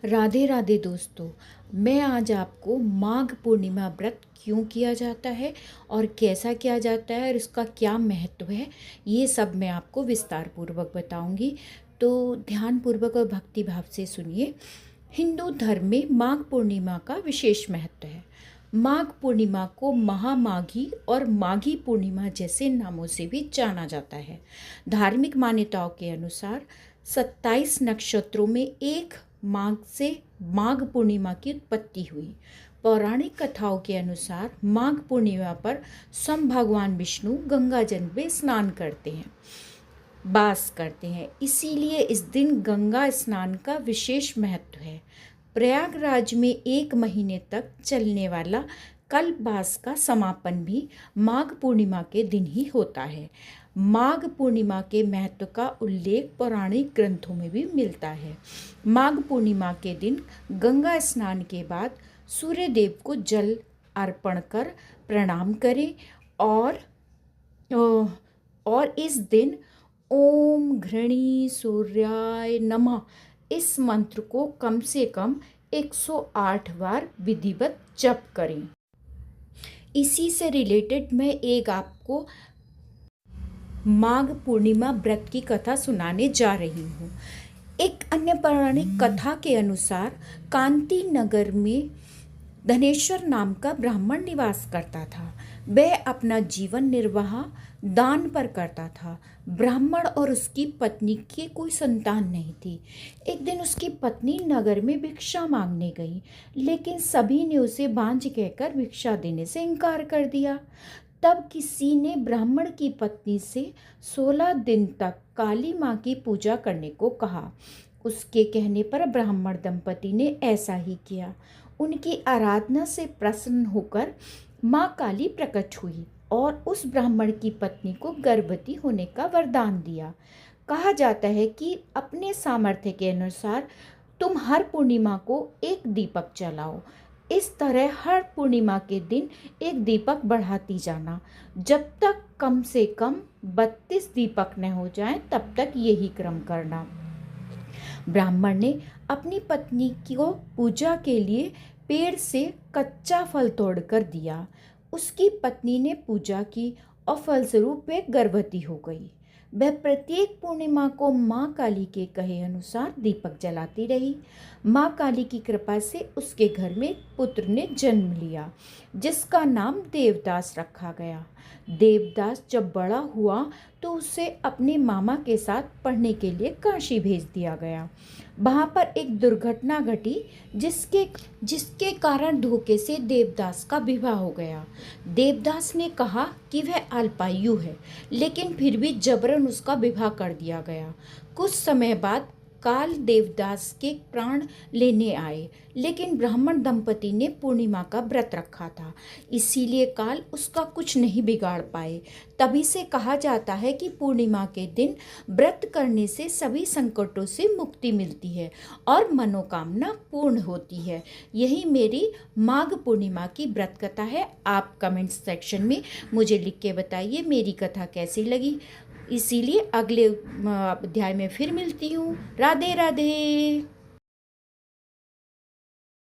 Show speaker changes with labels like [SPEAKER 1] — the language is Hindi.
[SPEAKER 1] राधे राधे दोस्तों। मैं आज आपको माघ पूर्णिमा व्रत क्यों किया जाता है और कैसा किया जाता है और इसका क्या महत्व है, ये सब मैं आपको विस्तार पूर्वक बताऊंगी। तो ध्यान पूर्वक और भक्ति भाव से सुनिए। हिंदू धर्म में माघ पूर्णिमा का विशेष महत्व है। माघ पूर्णिमा को महामाघी और माघी पूर्णिमा जैसे नामों से भी जाना जाता है। धार्मिक मान्यताओं के अनुसार 27 नक्षत्रों में एक माघ से माघ पूर्णिमा की उत्पत्ति हुई। पौराणिक कथाओं के अनुसार माघ पूर्णिमा पर स्वयं भगवान विष्णु गंगा जल में स्नान करते हैं, वास करते हैं। इसीलिए इस दिन गंगा स्नान का विशेष महत्व है। प्रयागराज में 1 महीने तक चलने वाला कल्पवास का समापन भी माघ पूर्णिमा के दिन ही होता है। माघ पूर्णिमा के महत्व का उल्लेख पौराणिक ग्रंथों में भी मिलता है। माघ पूर्णिमा के दिन गंगा स्नान के बाद सूर्य देव को जल अर्पण कर प्रणाम करें और इस दिन ओम घृणी सूर्याय नमः इस मंत्र को कम से कम 108 बार विधिवत जप करें। इसी से रिलेटेड मैं एक आपको माघ पूर्णिमा व्रत की कथा सुनाने जा रही हूँ। एक अन्य पौराणिक कथा के अनुसार कांति नगर में धनेश्वर नाम का ब्राह्मण निवास करता था। वह अपना जीवन निर्वाह दान पर करता था। ब्राह्मण और उसकी पत्नी की कोई संतान नहीं थी। एक दिन उसकी पत्नी नगर में भिक्षा मांगने गई, लेकिन सभी ने उसे बांझ कहकर भिक्षा देने से इनकार कर दिया। तब किसी ने ब्राह्मण की पत्नी से 16 दिन तक काली माँ की पूजा करने को कहा। उसके कहने पर ब्राह्मण दंपति ने ऐसा ही किया। उनकी आराधना से प्रसन्न होकर माँ काली प्रकट हुई और उस ब्राह्मण की पत्नी को गर्भवती होने का वरदान दिया। कहा जाता है कि अपने सामर्थ्य के अनुसार तुम हर पूर्णिमा को एक दीपक जलाओ। इस तरह हर पूर्णिमा के दिन एक दीपक बढ़ाती जाना। जब तक कम से कम 32 दीपक न हो जाएं, तब तक यही क्रम करना। ब्राह्मण ने अपनी पत्नी को पूजा के लिए पेड़ से कच्चा फल तोड़कर दिया। उसकी पत्नी ने पूजा की और फलस्वरूप वे गर्भवती हो गई। वह प्रत्येक पूर्णिमा को माँ काली के कहे अनुसार दीपक जलाती रही। माँ काली की कृपा से उसके घर में पुत्र ने जन्म लिया, जिसका नाम देवदास रखा गया। देवदास जब बड़ा हुआ तो उसे अपने मामा के साथ पढ़ने के लिए काशी भेज दिया गया। वहाँ पर एक दुर्घटना घटी, जिसके कारण धोखे से देवदास का विवाह हो गया। देवदास ने कहा कि वह अल्पायु है, लेकिन फिर भी जबरन उसका विवाह कर दिया गया। कुछ समय बाद काल देवदास के प्राण लेने आए, लेकिन ब्राह्मण दंपति ने पूर्णिमा का व्रत रखा था, इसीलिए काल उसका कुछ नहीं बिगाड़ पाए। तभी से कहा जाता है कि पूर्णिमा के दिन व्रत करने से सभी संकटों से मुक्ति मिलती है और मनोकामना पूर्ण होती है। यही मेरी माघ पूर्णिमा की व्रत कथा है। आप कमेंट सेक्शन में मुझे लिख के बताइए मेरी कथा कैसी लगी। इसीलिए अगले अध्याय में फिर मिलती हूँ। राधे राधे।